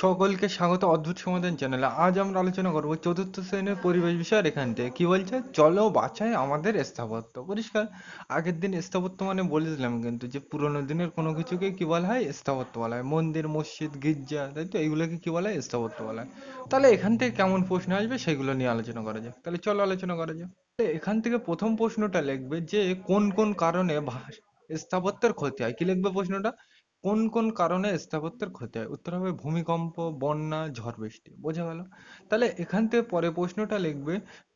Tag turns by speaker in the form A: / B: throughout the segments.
A: সকলকে স্বাগত অদ্ভুত সমাধান চ্যানেলে। আজ আমরা আলোচনা করব চতুর্থ শ্রেণীর পরিবেশ বিষয়ের এখান থেকে কি বলছে, চলো বাঁচাই আমাদের স্থাপত্য। পরিষ্কার। আগের দিন স্থাপত্য মানে বলেছিলাম কিন্তু যে পুরোনো দিনের কোনো কিছুকে কি বলা হয়, স্থাপত্য বলা হয়। মন্দির, মসজিদ, গির্জা, তাই তো, এগুলোকে কি বলা হয়, স্থাপত্য বলা হয়। তাহলে এখান থেকে কেমন প্রশ্ন আসবে সেগুলো নিয়ে আলোচনা করা যাক। তাহলে চলো আলোচনা করা যাক। তাহলে এখান থেকে প্রথম প্রশ্নটা লিখবে যে কোন কোন কারণে স্থাপত্যের ক্ষতি হয়। কি লিখবে প্রশ্নটা? কোন কোন কারণে স্থাপত্যের ক্ষতি হয়? উত্তর হবে ভূমিকম্প, বন্যা, ঝড় বৃষ্টি। বোঝা গেল? তাহলে এখান থেকে পরে প্রশ্নটা লিখবে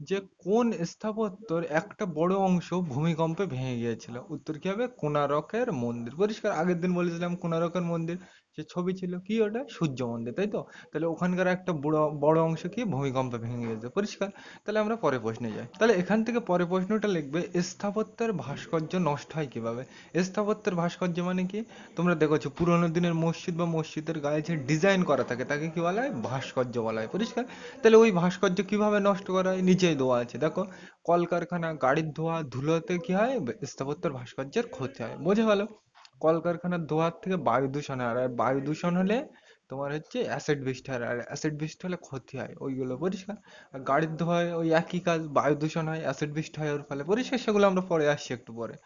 A: যে কোন স্থাপত্যের একটা বড় অংশ ভূমিকম্পে ভেঙে গিয়েছিল। উত্তর কি হবে? কোণারকের মন্দির। পরিষ্কার। আগের দিন বলেছিলাম কোণারকের মন্দির, যে ছবি ছিল কি, ওটা সূর্য মন্দির, তাই তো। তাহলে ওখানকার একটা বড় বড় অংশ কি ভূমিকম্পে ভেঙে গিয়েছে। পরিষ্কার। তাহলে আমরা পরে প্রশ্নে যাই। তাহলে এখান থেকে পরে প্রশ্নটা লিখবে স্থাপত্যের ভাস্কর্য নষ্ট হয় কিভাবে। স্থাপত্যের ভাস্কর্য মানে কি? তোমরা দেখেছো পুরোনো দিনের মসজিদ বা মসজিদের গায়ে যে ডিজাইন করা থাকে তাকে কি বলা হয়? ভাস্কর্য বলা হয়। পরিষ্কার। তাহলে ওই ভাস্কর্য কিভাবে নষ্ট করা হয়? নিচেই দেওয়া আছে, দেখো। কলকারখানা, গাড়ির ধোঁয়া, ধুলোতে কি হয়? স্থাপত্যের ভাস্কর্যের ক্ষতি হয়। বোঝা গেল? কলকারখানার ধোঁয়ার থেকে বায়ু দূষণ হয়, আর বায়ু দূষণ হলে তোমার হচ্ছে অ্যাসিড বৃষ্টি হয়, আর অ্যাসিড বৃষ্টি হলে ক্ষতি হয় ওইগুলো। পরিষ্কার। আর গাড়ির ধোঁয়ায় ওই একই কাজ, বায়ু দূষণ হয়, অ্যাসিড বৃষ্টি হয় ওর ফলে। পরিষ্কার। সেগুলো আমরা পরে আসছি একটু পরে।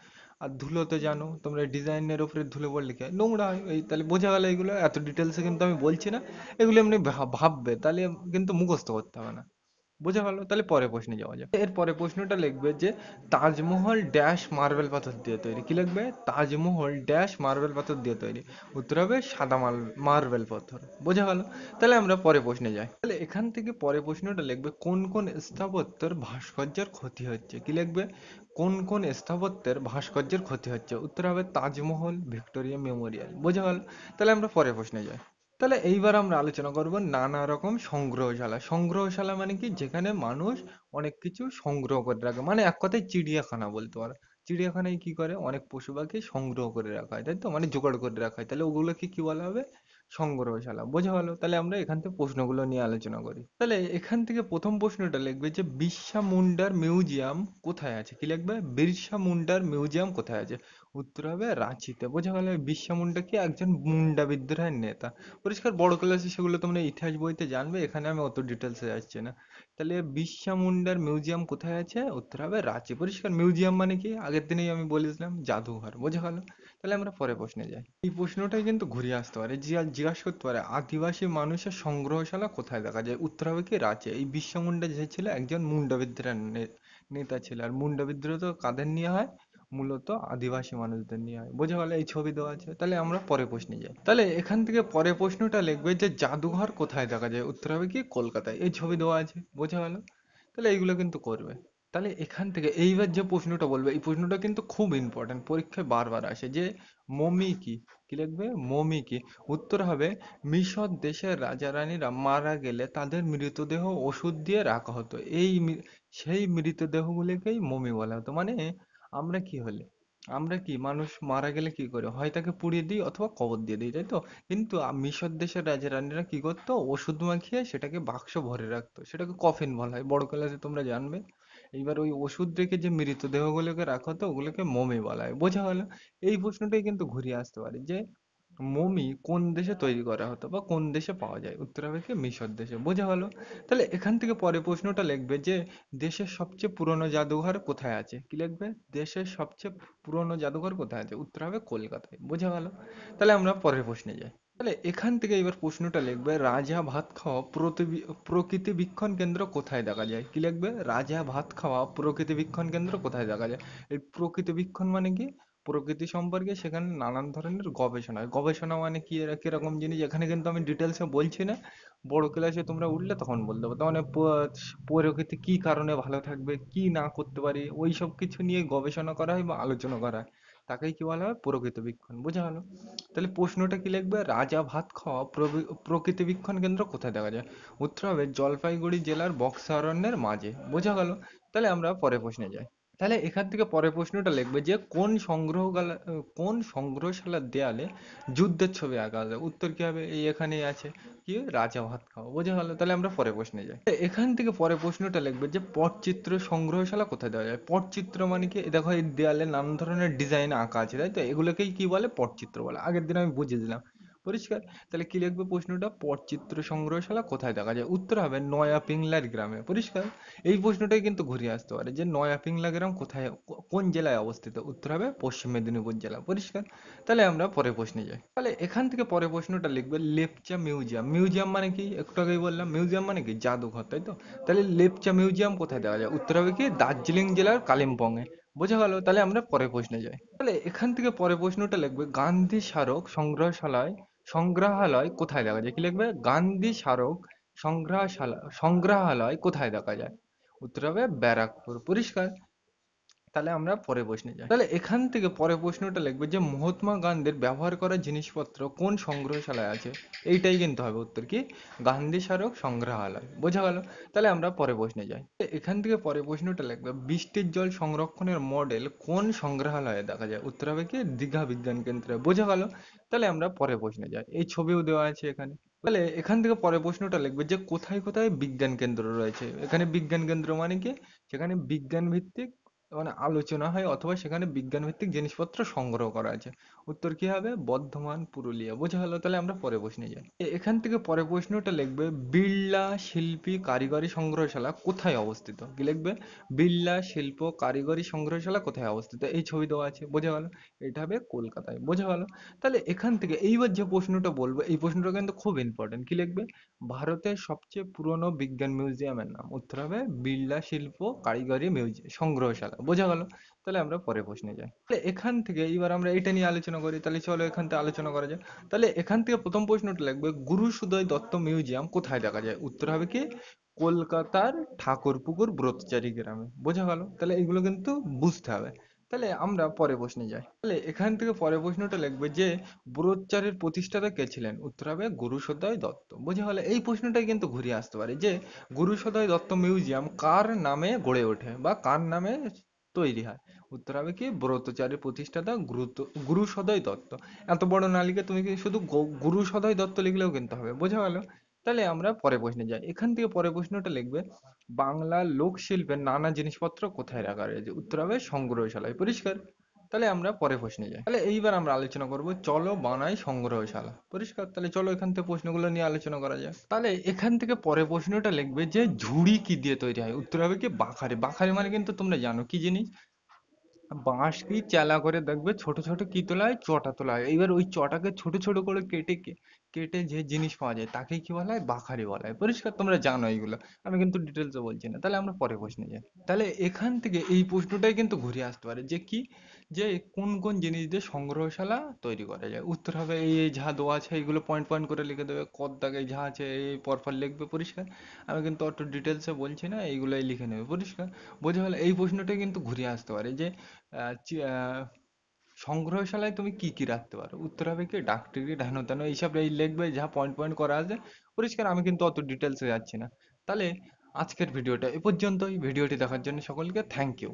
A: আর ধুলোতে জানো তোমরা, ডিজাইনের উপরে ধুলো পড়লে কি হয়? নোংরা হয়। এই তাহলে বোঝা গেল। এগুলো এত ডিটেলসে কিন্তু আমি বলছি না, এগুলো এমনি ভাববে, তাহলে কিন্তু মুখস্থ করতে হবে না। বোঝা গেল? তাহলে পরে প্রশ্নে যাওয়া যাক। এর পরে প্রশ্নটা লিখবে যে তাজমহল ড্যাশ মার্বেল পাথর দিয়ে তৈরি। কি লিখবে? তাজমহল ড্যাশ মার্বেল পাথর দিয়ে তৈরি। উত্তর হবে সাদা মার্বেল পাথর। বোঝা গেল? তাহলে আমরা পরে প্রশ্নে যাই। তাহলে এখান থেকে পরে প্রশ্নটা লিখবে কোন কোন স্থাপত্যের ভাস্কর্যের ক্ষতি হচ্ছে। কি লিখবে? কোন কোন স্থাপত্যের ভাস্কর্যের ক্ষতি হচ্ছে। উত্তর হবে তাজমহল, ভিক্টোরিয়া মেমোরিয়াল। বোঝা গেল? তাহলে আমরা পরে প্রশ্নে যাই। তাহলে এইবার আমরা আলোচনা করব নানা রকম সংগ্রহশালা। সংগ্রহশালা মানে কি? যেখানে মানুষ অনেক কিছু সংগ্রহ করে রাখে, মানে এক কথায় চিড়িয়াখানা বলতে পারো। চিড়িয়াখানায় কি করে? অনেক পশু পাখি সংগ্রহ করে রাখা হয়, তাই তো, মানে জোগাড় করে রাখা হয়। তাহলে ওগুলোকে কি বলা হবে? সংগ্রহশালা। বোঝা গেল? তাহলে আমরা এখান থেকে প্রশ্নগুলো নিয়ে আলোচনা করি। তাহলে এখান থেকে প্রথম প্রশ্নটা লিখবে যে বিরসা মুন্ডার মিউজিয়াম কোথায় আছে। কি লিখবে? বিরসা মুন্ডার মিউজিয়াম কোথায় আছে। উত্তর হবে রাঁচিতে। বোঝা গেল? বিরসা মুন্ডা কি? একজন মুন্ডা বিদ্রোহের নেতা। পরিষ্কার। বড় ক্লাসে সেগুলো তোমরা ইতিহাস বইতে জানবে, এখানে আমি অত ডিটেলসে যাচ্ছি না। তাহলে বিরসা মুন্ডার মিউজিয়াম কোথায় আছে? উত্তর হবে রাঁচি। পরিষ্কার। মিউজিয়াম মানে কি? আগের দিনেই আমি বলেছিলাম, জাদুঘর। বোঝা গেল? তাহলে আমরা পরে প্রশ্নে যাই। এই প্রশ্নটাই কিন্তু ঘুরিয়ে আসতে পারে, জিজ্ঞাসা করতে পারে আদিবাসী মানুষের সংগ্রহশালা কোথায় দেখা যায়। উত্তর হবে কি? রাঁচি। এই বিরসা মুন্ডা যে ছিল একজন মুন্ডা বিদ্রোহের নেতা ছিল, আর মুন্ডা বিদ্রোহ তো কাদের নিয়ে হয়? মূলত আদিবাসী মানুষদের নিয়ে হয়। বোঝা গেল? এই ছবি দেওয়া আছে। তাহলে আমরা পরে প্রশ্নে যাই। তাহলে এখান থেকে পরে প্রশ্নটা লিখবে যে জাদুঘর কোথায় দেখা যায়। উত্তর হবে কি? কলকাতায়। এই ছবি দেওয়া আছে। বোঝা গেল? তাহলে এইগুলো কিন্তু করবে। তাহলে এখান থেকে এইবার যে প্রশ্নটা বলবে, এই প্রশ্নটা কিন্তু খুব ইম্পর্টেন্ট, পরীক্ষায় বারবার আসে, যে মমি কি। কি লিখবে? মমি কি? উত্তর হবে মিশর দেশের রাজা রানীরা মারা গেলে তাদের মৃতদেহ ওষুধ দিয়ে রাখা হতো। সেই মৃতদেহগুলিকেই মমি বলা হতো। মানে আমরা কি হলে, আমরা কি মানুষ মারা গেলে কি করে, হয় তাকে পুড়িয়ে দিই অথবা কবর দিয়ে দিই, তাই তো। কিন্তু মিশর দেশের রাজা রানীরা কি করতো? ওষুধ মাখিয়ে সেটাকে বাক্স ভরে রাখতো, সেটাকে কফিন বলা হয়। বড় ক্লাসে তোমরা জানবে। এইবার ওই ওষুধ রেখে যে মৃতদেহগুলোকে রাখা হতো ওগুলোকে মমি বলা হয়। বোঝা গেল? এই প্রশ্নটাই কিন্তু ঘুরিয়ে আসতে পারে যে মমি কোন দেশে তৈরি করা হতো বা কোন দেশে পাওয়া যায়। উত্তর হবে কি? মিশর দেশে। বোঝা গেল? তাহলে এখান থেকে পরে প্রশ্নটা লিখবে যে দেশের সবচেয়ে পুরনো জাদুঘর কোথায় আছে। কি লিখবে? দেশের সবচেয়ে পুরনো জাদুঘর কোথায় আছে। উত্তর হবে কলকাতায়। বোঝা গেল? তাহলে আমরা পরের প্রশ্নে যাই। তাহলে এখান থেকে এবার প্রশ্নটা লিখবে রাজা ভাত খাওয়া প্রকৃতি বীক্ষণ কেন্দ্র কোথায় দেখা যায়। কি লিখবে? রাজা ভাত খাওয়া প্রকৃতি বীক্ষণ কেন্দ্র কোথায় দেখা যায়। এই প্রকৃতি বীক্ষণ মানে কি? প্রকৃতি সম্পর্কে সেখানে নানান ধরনের গবেষণা হয়। গবেষণা মানে কি, এরা কিরকম জিনিস, এখানে কিন্তু আমি ডিটেলসে বলছি না। বড় ক্লাসে তোমরা উঠলে তখন বলতে পারবো। তার মানে প্রকৃতি কি কারণে ভালো থাকবে, কি না করতে পারি, ওই সব কিছু নিয়ে গবেষণা করা হয় বা আলোচনা করা হয়। তাকেই কি বলা হয়? প্রকৃতি বীক্ষণ। বোঝা গেল? তাহলে প্রশ্নটা কি লিখবে? রাজা ভাত খাওয়া প্রকৃতি বীক্ষণ কেন্দ্র কোথায় দেখা যায়। উত্তর হবে জলপাইগুড়ি জেলার বক্সা অরণ্যের মাঝে। বোঝা গেল? তাহলে আমরা পরের প্রশ্নে যাই। তাহলে এখান থেকে পরের প্রশ্নটা লিখবে যে কোন সংগ্রহশালার দেয়ালে যুদ্ধের ছবি আঁকা আছে। উত্তর কি হবে? এই এখানেই আছে, কি? রাজা ভাত খাওয়া। বোঝা গেল? তাহলে আমরা পরের প্রশ্নে যাই। এখান থেকে পরের প্রশ্নটা লিখবে যে পটচিত্র সংগ্রহশালা কোথায় দেওয়া যায়। পটচিত্র মানে কি? দেখো এই দেয়ালে নানান ধরনের ডিজাইন আঁকা আছে, তাই তো, এগুলোকেই কি বলে? পটচিত্র বলে। আগের দিন আমি বুঝিয়ে দিলাম। পরিষ্কার? তাহলে কি লিখবে প্রশ্নটা, পটচিত্র সংগ্রহশালা কোথায় দেখা যায়? উত্তর হবে নয়া পিংলার গ্রামে। পরিষ্কার? এই প্রশ্নটাই কিন্তু ঘুরিয়ে আসতে পারে যে নয়া পিংলা গ্রাম কোথায়, কোন জেলায় অবস্থিত? উত্তর হবে পশ্চিম মেদিনীপুর জেলা। পরিষ্কার? তাহলে আমরা পরের প্রশ্নে যাই। তাহলে এখান থেকে পরের প্রশ্নটা লিখবে লেপচা মিউজিয়াম। মিউজিয়াম মানে কি? একটু আগেই বললাম মিউজিয়াম মানে কি, জাদুঘর, তাই তো? তাহলে লেপচা মিউজিয়াম কোথায় দেখা যায়? উত্তর হবে কি, দার্জিলিং জেলার কালিম্পং এ। বোঝা গেল? তাহলে আমরা পরের প্রশ্নে যাই। তাহলে এখান থেকে পরের প্রশ্নটা লিখবে গান্ধী স্মারক সংগ্রহালয় কোথায় দেখা যায়? কি লিখবে? গান্ধী স্মারক সংগ্রহালয় কোথায় দেখা যায়? উত্তর হবে ব্যারাকপুর। পরিষ্কার? তাহলে আমরা পরের প্রশ্নে যাই। তাহলে এখান থেকে পরের প্রশ্নটা লিখবে যে মহাত্মা গান্ধীর ব্যবহার করা জিনিসপত্র কোন সংগ্রহশালায় আছে? এইটাই কিন্তু হবে উত্তর, কি, গান্ধী স্মারক সংগ্রহালয়। বোঝা গেল? তাহলে আমরা পরের প্রশ্নে যাই। এখান থেকে পরের প্রশ্নটা লিখবে বৃষ্টির জল সংরক্ষণের মডেল কোন সংগ্রহালয়ে দেখা যায়? উত্তর হবে কি, দীঘা বিজ্ঞান কেন্দ্রে। বোঝা গেল? তাহলে আমরা পরের প্রশ্নে যাই। এই ছবিও দেওয়া আছে এখানে। তাহলে এখান থেকে পরের প্রশ্নটা লিখবে যে কোথায় কোথায় বিজ্ঞান কেন্দ্র রয়েছে? এখানে বিজ্ঞান কেন্দ্র মানে কি, সেখানে বিজ্ঞান ভিত্তিক মানে আলোচনা হয় অথবা সেখানে বিজ্ঞান ভিত্তিক জিনিসপত্র সংগ্রহ করা আছে। উত্তর কি হবে? বর্ধমান, পুরুলিয়া। বোঝা গেল? তাহলে আমরা পরের প্রশ্নে যাই। এখান থেকে পরের প্রশ্নটা লিখবে বিড়লা শিল্পী কারিগরি সংগ্রহশালা কোথায় অবস্থিত? কি লিখবে? বিড়লা শিল্প কারিগরি সংগ্রহশালা কোথায় অবস্থিত? এই ছবি দেওয়া আছে। বোঝা গেল? এটা হবে কলকাতায়। বোঝা গেল? তাহলে এখান থেকে এইবার যে প্রশ্নটা বলবো, এই প্রশ্নটা কিন্তু খুব ইম্পর্টেন্ট। কি লিখবে? ভারতের সবচেয়ে পুরনো বিজ্ঞান মিউজিয়ামের নাম? উত্তর হবে বিড়লা শিল্প কারিগরি সংগ্রহশালা। বোঝা গেল? তাহলে আমরা পরের প্রশ্নে যাই। তাহলে এখান থেকে এবার আমরা এটা নিয়ে আলোচনা করি। তাহলে চলো এখান থেকে আলোচনা করা যায়। তাহলে এখান থেকে প্রথম প্রশ্নটা লাগবে গুরু সুদয় দত্ত মিউজিয়াম কোথায় দেখা যায়? উত্তর হবে কি, কলকাতার ঠাকুরপুকুর ব্রতচারী গ্রামে। বোঝা গেল? তাহলে এগুলো কিন্তু বুঝতে হবে। তাহলে আমরা পরের প্রশ্নে যাই। তাহলে এখান থেকে পরের প্রশ্নটা লিখবে যে ব্রতচারীর প্রতিষ্ঠাতা কে ছিলেন? উত্তর হবে গুরুসদয় দত্ত। বোঝা গেল? এই প্রশ্নটাই কিন্তু ঘুরিয়ে আসতে পারে যে গুরুসদয় দত্ত মিউজিয়াম কার নামে গড়ে ওঠে বা কার নামে তৈরি হয়? উত্তর হবে কি, ব্রতচারীর প্রতিষ্ঠাতা গুরুসদয় দত্ত। এত বড় না লিখে তুমি কি শুধু গুরুসদয় দত্ত লিখলেও কিন্তু হবে। বোঝা গেল? তাহলে আমরা পরের প্রশ্নে যাই। এখান থেকে পরের প্রশ্নটা লিখবে বাংলার লোকশিল্পের নানা জিনিসপত্র কোথায় রাখা রয়েছে? উত্তর হবে সংগ্রহশালায়। পরিষ্কার? তাহলে আমরা পরের প্রশ্নে যাই। তাহলে এইবার আমরা আলোচনা করব চলো বানাই সংগ্রহশালা। পরিষ্কার? তাহলে চলো এখান থেকে প্রশ্নগুলো নিয়ে আলোচনা করা যায়। তাহলে এখান থেকে পরের প্রশ্নটা লিখবে যে ঝুড়ি কি দিয়ে তৈরি হয়? উত্তর হবে কি, বাখারি। বাখারি মানে কিন্তু তোমরা জানো কি জিনিস। বাঁশকে চেলা করে দেখবে ছোট ছোট কি তোলা হয়, চটা তোলা হয়। এইবার ওই চটাকে ছোট ছোট করে কেটে কেটে যে জিনিস পাওয়া যায় তাকেই কি বলা হয়? বাখারি বলা হয়। পরিষ্কার? তোমরা জানো এইগুলো, আমি কিন্তু ডিটেলসে বলছি না। তাহলে আমরা পরের প্রশ্নে যাই। তাহলে এখান থেকে এই প্রশ্নটাই কিন্তু ঘুরে আসতে পারে যে কি, যে কোন কোন জিনিস দিয়ে সংগ্রহশালা তৈরি করা যায়? উত্তর হবে এই এই যা দেওয়া আছে এইগুলো পয়েন্ট পয়েন্ট করে লিখে দেবে, কর দাগে যা আছে এই পরপর লিখবে। পরিষ্কার? আমি কিন্তু অত ডিটেলসে বলছি না, এইগুলোই লিখে নেবে। পরিষ্কার? বোঝা গেল? এই প্রশ্নটাই কিন্তু ঘুরে আসতে পারে যে সংগ্রহশালায় তুমি কি কি রাখতে পারো? উত্তর হবে কি, ডাক টিকিট, হেন তেন এইসব এই লিখবে যা পয়েন্ট পয়েন্ট করা আছে। পরিষ্কার? আমি কিন্তু অত ডিটেলসে যাচ্ছি না। তাহলে আজকের ভিডিওটা এ পর্যন্তই। ভিডিওটি দেখার জন্য সকলকে থ্যাংক ইউ।